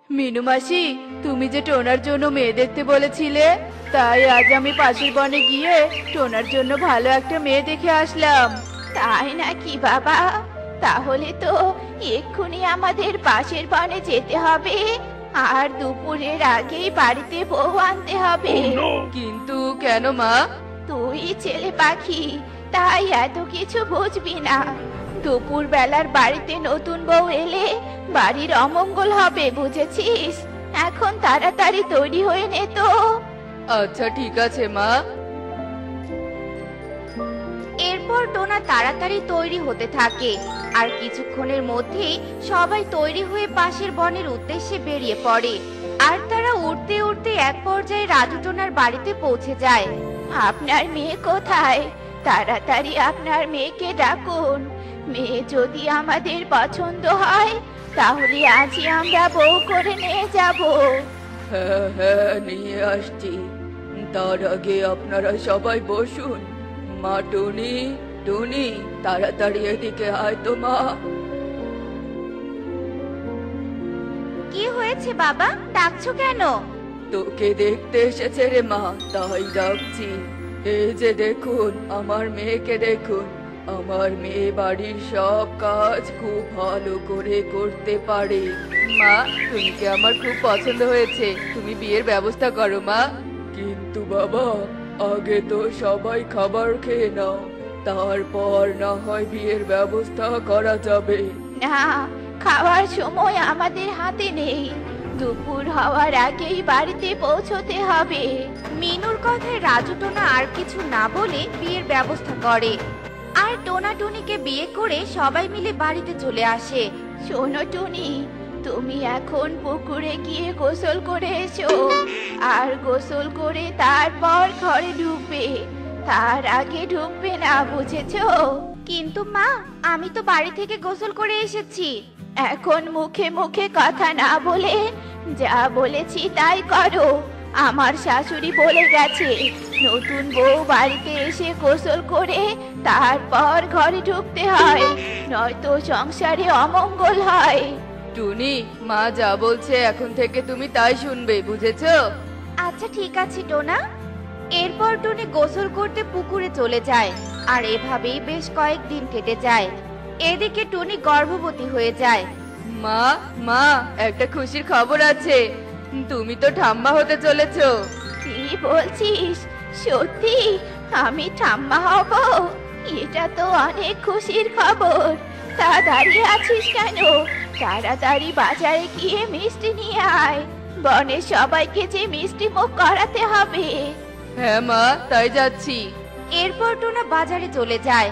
মিনু মাসি, তুমি যে টোনার জন্য মেয়ে দেখতে বলেছিলে, তাই আজ আমি পাশের বনে গিয়ে টোনার জন্য ভালো একটা মেয়ে দেখে আসলাম। তাই নাকি বাবা? তাহলে তো এক্ষুনি আমাদের পাশের বনে যেতে হবে, আর দুপুরের আগেই বাড়িতে বউ আনতে হবে। কিন্তু কেন মা? তুই ছেলে পাখি, তাই এত কিছু বুঝবি না। দুপুর বেলার বাড়িতে নতুন বউ এলে বাড়ির অমঙ্গল হবে, বুঝেছিস? এখন তাড়াতাড়ি তৈরি হয়ে নে তো। আচ্ছা ঠিক আছে মা। এরপর টোনা তাড়াতাড়ি তৈরি হতে থাকে, আর কিছুক্ষণের মধ্যেই সবাই তৈরি হয়ে পাশের বনের উদ্দেশ্যে বেরিয়ে পড়ে। আর তারা উড়তে উড়তে এক পর্যায়ে রাজু টোনার বাড়িতে পৌঁছে যায়। আপনার মেয়ে কোথায়? তাড়াতাড়ি আপনার মেয়েকে ডাকুন। মেয়ে যদি আমাদের পছন্দ হয় তাহলে আজই আমরা বউ করে নিয়ে যাব। হ্যাঁ হ্যাঁ, নিয়ে আসছি। তার আগে আপনারা সবাই বসুন। মা টুনি, টুনি তাড়াতাড়ি এদিকে আয় তো মা। কি হয়েছে বাবা, ডাকছো কেন? তোকে দেখতে এসেছে রে মা, তাই ডাকছি। এই যে দেখুন, আমার মেয়েকে দেখুন। আমার মেয়ে বাড়ির সব কাজ খুব ভালো করে করতে পারে। মা, টুনিকে আমার খুব পছন্দ হয়েছে, তুমি বিয়ের ব্যবস্থা করো মা। কিন্তু বাবা, আগে তো সবাই খাবার খেয়ে নাও, তারপর না হয় বিয়ের ব্যবস্থা করা যাবে। না, খাওয়ার সময় আমাদের হাতে নেই। দুপুর হওয়ার আগেই বাড়িতে পৌঁছতে হবে। মিনুর কথায় রাজু টোনা আর কিছু না বলে বিয়ের ব্যবস্থা করে, আর টোনা টুনিকে বিয়ে করে সবাই মিলে বাড়িতে চলে আসে। শোনো টুনি, তুমি এখন পুকুরে গিয়ে গোসল করে এসো, আর গোসল করে তারপর ঘরে ঢুকবে। তার আগে ঢুকবে না, বুঝেছো? কিন্তু মা, আমি তো বাড়ি থেকে গোসল করে এসেছি। এখন মুখে মুখে কথা না বলে যা বলেছি তাই করো। আমার শাশুড়ি বলে গেছে, নতুন বউ বাড়িতে এসে গোসল করে তারপর ঘরে ঢুকতে হয়, নয়তো সংসারে অমঙ্গল হয়। টুনি, মা যা বলছে এখন থেকে তুমি তাই শুনবে, বুঝেছো? আচ্ছা ঠিক আছে টোনা। এরপর টুনি গোসল করতে পুকুরে চলে যায়, আর এভাবেই বেশ কয়েকদিন কেটে যায়। এদিকে টুনি গর্ভবতী হয়ে যায়। মা, মা একটা খুশির খবর আছে, তুমি তো ঠাম্মা হতে চলেছো। কি বলছিস? সত্যি আমি ঠাম্মা হব? এটা তো অনেক খুশির খবর। তা দাঁড়িয়ে আছিস কেন? তাড়াতাড়ি বাজারে গিয়ে মিষ্টি নিয়ে আয়। বনের সবাইকে যে মিষ্টি মুখ করাতে হবে। হ্যাঁ মা, তাই যাচ্ছি। এরপর টোনা বাজারে চলে যায়,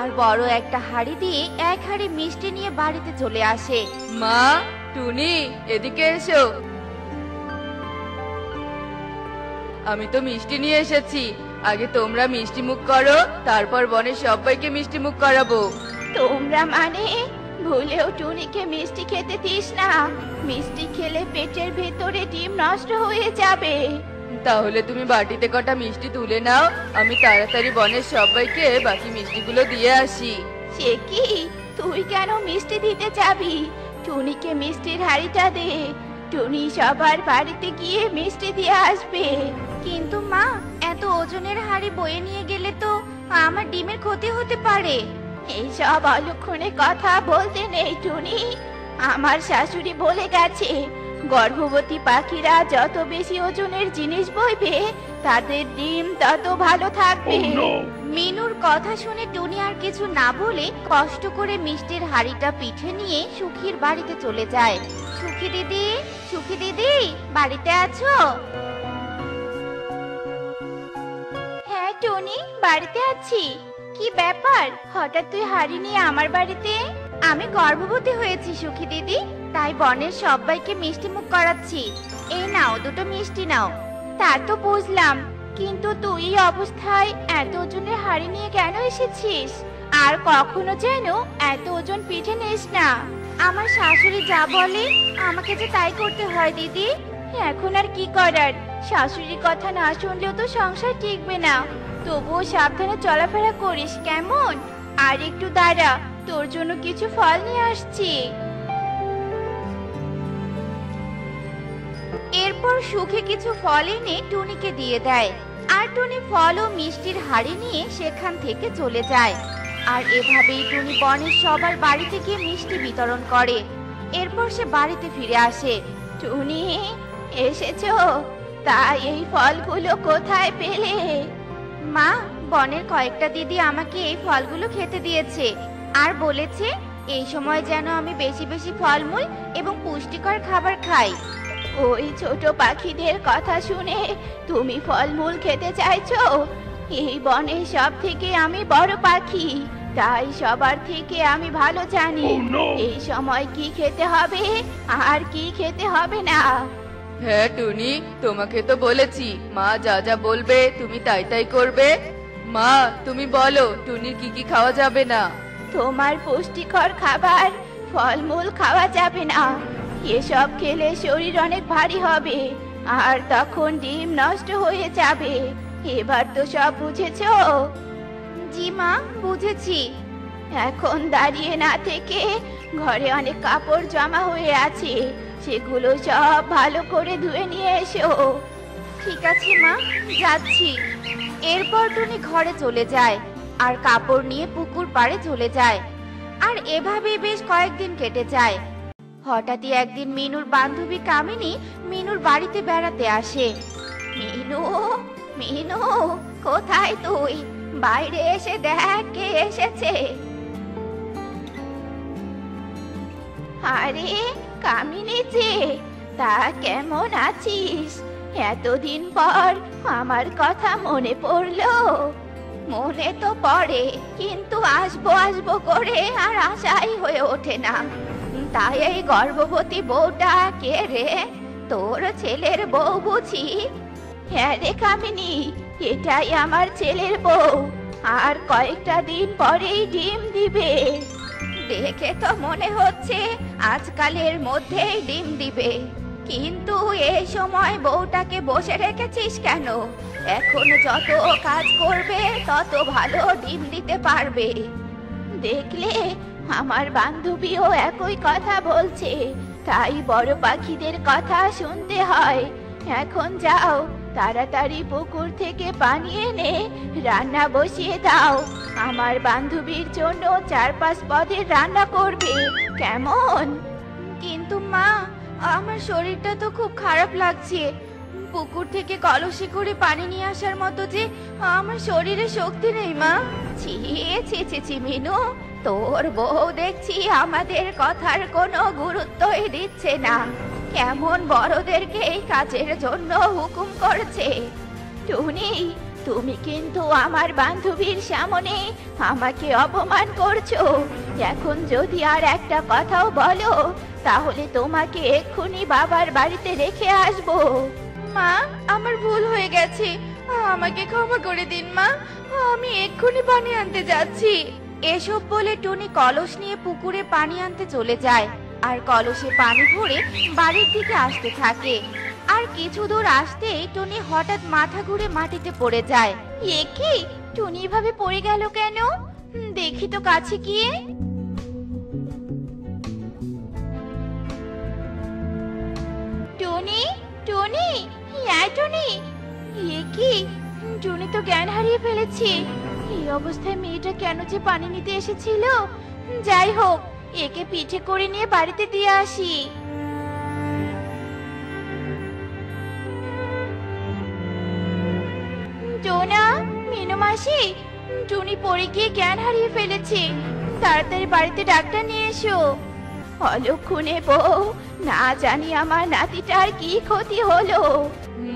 আর বড় একটা হাঁড়ি দিয়ে এক হাঁড়ি মিষ্টি নিয়ে বাড়িতে চলে আসে। মা, টুনি এদিকে এসো। আমি তো মিষ্টি নিয়ে এসেছি, আগে তোমরা মিষ্টি মুখ করো, তারপর বনের সবাইকে মিষ্টি মুখ করাবো। তোমরা মানে? ভুলেও টুনিকে মিষ্টি খেতে দিস না। মিষ্টি খেলে পেটের ভেতরে ডিম নষ্ট হয়ে যাবে। তাহলে তুমি বাটিতে কটা মিষ্টি তুলে নাও, আমি তাড়াতাড়ি বনের সবাইকে বাকি মিষ্টিগুলো দিয়ে আসি। সে কি, তুই কেন মিষ্টি দিতে যাবি? টুনিকে মিষ্টির হাড়িটা দে। টুনি সবার বাড়িতে গিয়ে মিষ্টি দিয়ে আসবে। কিন্তু মা, এত ওজনের হাড়ি বয়ে নিয়ে গেলে তো আমার ডিমের ক্ষতি হতে পারে। এইসব অলক্ষণে কথা বলতে নেই টুনি। আমার শাশুড়ি বলে গেছে, গর্ভবতী পাখিরা যত বেশি ওজনের জিনিস বইবে তাদের ডিম তত ভালো থাকবে। মিনুর কথা শুনে টুনি আর কিছু না বলে কষ্ট করে মিষ্টির হাড়িটা পিঠে নিয়ে সুখীর বাড়িতে চলে যায়। সুখী দিদি, সুখী দিদি বাড়িতে আছো? হ্যাঁ টুনি, বাড়িতে আছি। কি ব্যাপার, হঠাৎ তুই হাড়ি নিয়ে আমার বাড়িতে? আমি গর্ভবতী হয়েছি সুখী দিদি, তাই বনের সবাইকে মিষ্টি মুখ করাচ্ছি। এই নাও, দুটো মিষ্টি নাও। তা তো বুঝলাম, কিন্তু তুই এই অবস্থায় এত ওজনের হাড়ি নিয়ে কেন এসেছিস? আর কখনো যেন এত ওজন পিঠে নিস না। আমার শাশুড়ি যা বলে আমাকে যে তাই করতে হয় দিদি। এখন আর কি করার, শাশুড়ির কথা না শুনলেও তো সংসার টিকবে না। তবুও সাবধানে চলাফেরা করিস কেমন? আর একটু দাঁড়া, তোর জন্য কিছু ফল নিয়ে আসছি। এরপর সুখে কিছু ফল এনে টুনিকে দিয়ে দেয়, আর টুনি ফল ও মিষ্টির হাড়ি নিয়ে সেখান থেকে চলে যায়। আর এভাবেই টুনি বনের সবার বাড়িতে গিয়ে মিষ্টি বিতরণ করে। এরপর সে বাড়িতে ফিরে আসে। টুনি, এসেছো? তাই এই ফলগুলো কোথায় পেলে? মা, বনের কয়েকটা দিদি আমাকে এই ফলগুলো খেতে দিয়েছে, আর বলেছে এই সময় যেন আমি বেশি বেশি ফলমূল এবং পুষ্টিকর খাবার খাই। ওই ছোট পাখিদের কথা শুনে তুমি ফলমূল খেতে চাইছো? এই বনে সব থেকে আমি বড় পাখি, তাই সবার থেকে আমি ভালো জানি এই সময় কি খেতে হবে আর কি খেতে হবে না। হ্যাঁ টুনি, তোমাকে তো বলেছি মা যা যা বলবে তুমি তাই তাই করবে। মা তুমি বলো টুনির কি কি খাওয়া যাবে না? তোমার পুষ্টিকর খাবার ফলমূল খাওয়া যাবে না। এসব খেলে শরীর অনেক ভারী হবে, আর তখন ডিম নষ্ট হয়ে যাবে। এবার তো সব বুঝেছো? জি মা, বুঝেছি। এখন দাঁড়িয়ে না থেকে ঘরে অনেক কাপড় জমা হয়ে আছে, সেগুলো সব ভালো করে ধুয়ে নিয়ে এসো। ঠিক আছে মা, যাচ্ছি। এরপর টুনি ঘরে চলে যায় আর কাপড় নিয়ে পুকুর পাড়ে চলে যায়। আর এভাবেই বেশ কয়েকদিন কেটে যায়। হঠাৎই একদিন মিনুর বান্ধবী কামিনী মিনুর বাড়িতে বেড়াতে আসে। মিনু, মিনু, কোথায় তুই? বাইরে এসে দেখ কে এসেছে। আরে কামিনী যে, তা কেমন আছিস? এতদিন পর আমার কথা মনে পড়লো। মনে তো পড়ে, কিন্তু আসবো আসবো করে আর আশাই হয়ে ওঠে না। তাই এই গর্ভবতী বউটা কে রে? তোর ছেলের বউ বুঝি? হ্যাঁ রে কামিনী, এটাই আমার ছেলের বউ, আর কয়েকটা দিন পরেই ডিম দিবে। দেখে তো মনে হচ্ছে আজকালের মধ্যেই ডিম দিবে, কিন্তু এই সময় বউটাকে বসে রেখেছিস কেন? এখন যত কাজ করবে তত ভালো ডিম দিতে পারবে। দেখলে আমার বান্ধবীও একই কথা বলছে, তাই বড় পাখিদের কথা শুনতে হয়। এখন যাও, তাড়াতাড়ি পুকুর থেকে পানি এনে রান্না বসিয়ে দাও। আমার বান্ধবীর জন্য 4-5 পদের রান্না করবে, কেমন? কিন্তু মা, আমার শরীরটা তো খুব খারাপ লাগছে। পুকুর থেকে কলসি করে পানি নিয়ে আসার মতো যে আমার শরীরে শক্তি নেই মা। ছি ছি ছি ছি মিনু, তোর বউ দেখছি আমাদের কথার কোনো গুরুত্বই দিচ্ছে না। কেমন বড়দেরকে এই কাজের জন্য হুকুম করছে। টুনি, তুমি কিন্তু আমার বান্ধবীর সামনে আমাকে অপমান করছো। এখন যদি আর একটা কথাও বলো, তাহলে তোমাকে এক্ষুনি বাবার বাড়িতে রেখে আসবো। মা, আমার ভুল হয়ে গেছে, আমাকে ক্ষমা করে দিন মা। আমি এক্ষুনি পানি আনতে যাচ্ছি। এসব বলে টুনি কলস নিয়ে পুকুরে পানি আনতে চলে যায়, আর কলসে পানি ভরে বাড়ির দিকে আসতে থাকে। আর কিছু দূর আসতেই টুনি হঠাৎ মাথা ঘুরে মাটিতে পড়ে যায়। এ কি, টুনি এভাবে পড়ে গেল কেন? দেখি তো কাছে গিয়ে। টুনি, টুনি, হ্যাঁ টুনি। এ কি, টুনি তো জ্ঞান হারিয়ে ফেলেছে। এই অবস্থায় মেয়েটা কেন যে পানি নিতে এসেছিল? যাই হোক, একে পিঠে করে নিয়ে বাড়িতে দিয়ে আসি। টোনা, মিনু মাসি, টুনি পড়ে গিয়ে জ্ঞান হারিয়ে ফেলেছে। তাড়াতাড়ি বাড়িতে ডাক্তার নিয়ে এসো। অলক্ষণে বউ, না জানি আমার নাতিটার কি ক্ষতি হলো।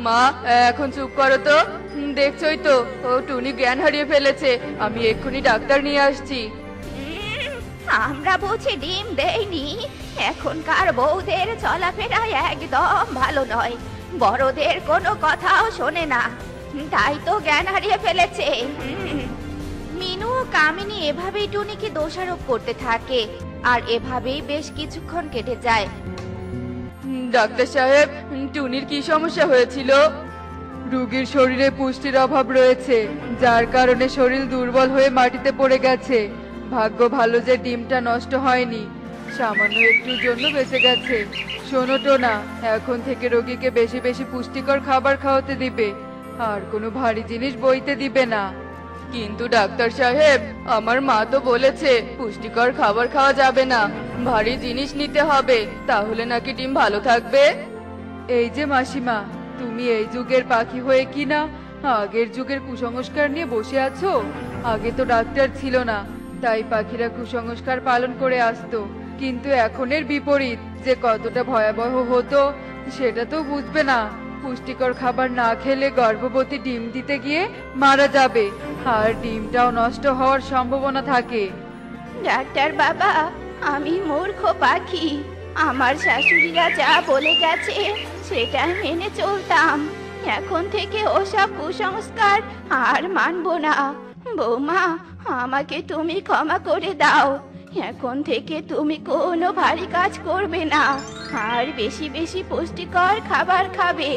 মা এখন চুপ করো তো, দেখছই তো ও টুনি জ্ঞান হারিয়ে ফেলেছে। আমি এক্ষুনি ডাক্তার নিয়ে আসছি। আমরা বুঝি ডিম দেইনি? এখনকার বউদের চলাফেরা একদম ভালো নয়, বড়দের কোনো কথাও শোনে না, তাই তো জ্ঞান হারিয়ে ফেলেছে। মিনু ও কামিনী এভাবেই টুনিকে দোষারোপ করতে থাকে, আর এভাবেই বেশ কিছুক্ষণ কেটে যায়। ডাক্তার সাহেব, টুনির কি সমস্যা হয়েছিল? রোগীর শরীরে পুষ্টির অভাব রয়েছে, যার কারণে শরীর দুর্বল হয়ে মাটিতে পড়ে গেছে। ভাগ্য ভালো যে ডিমটা নষ্ট হয়নি, সামান্য একটুর জন্য বেঁচে গেছে। শোনো টোনা, এখন থেকে রোগীকে বেশি বেশি পুষ্টিকর খাবার খাওয়াতে দিবে, আর কোনো ভারী জিনিস বইতে দিবে না। কিন্তু ডাক্তার সাহেব, আমার মা তো বলেছে পুষ্টিকর খাবার খাওয়া যাবে না, ভারী জিনিস নিতে হবে, তাহলে নাকি ডিম ভালো থাকবে। এই যে মাসিমা, তুমি এই যুগের পাখি হয়ে কি না আগের যুগের কুসংস্কার নিয়ে বসে আছো? আগে তো ডাক্তার ছিল না, তাই পাখিরা কুসংস্কার পালন করে আসতো, কিন্তু এখনের বিপরীত যে কতটা ভয়াবহ হতো সেটা তো বুঝবে না। পুষ্টিকর খাবার না খেলে গর্ভবতী ডিম দিতে গিয়ে মারা যাবে, আর ডিমটাও নষ্ট হওয়ার সম্ভাবনা থাকে। ডাক্তার বাবা, আমি মূর্খ পাখি। আমার শাশুড়িরা যা বলে গেছে সেটা মেনে চলতাম। এখন থেকে ওসব কুসংস্কার আর মানবো না। বৌমা, আমাকে তুমি ক্ষমা করে দাও। এখন থেকে তুমি কোনো ভারী কাজ করবে না, আর বেশি বেশি পুষ্টিকর খাবার খাবে।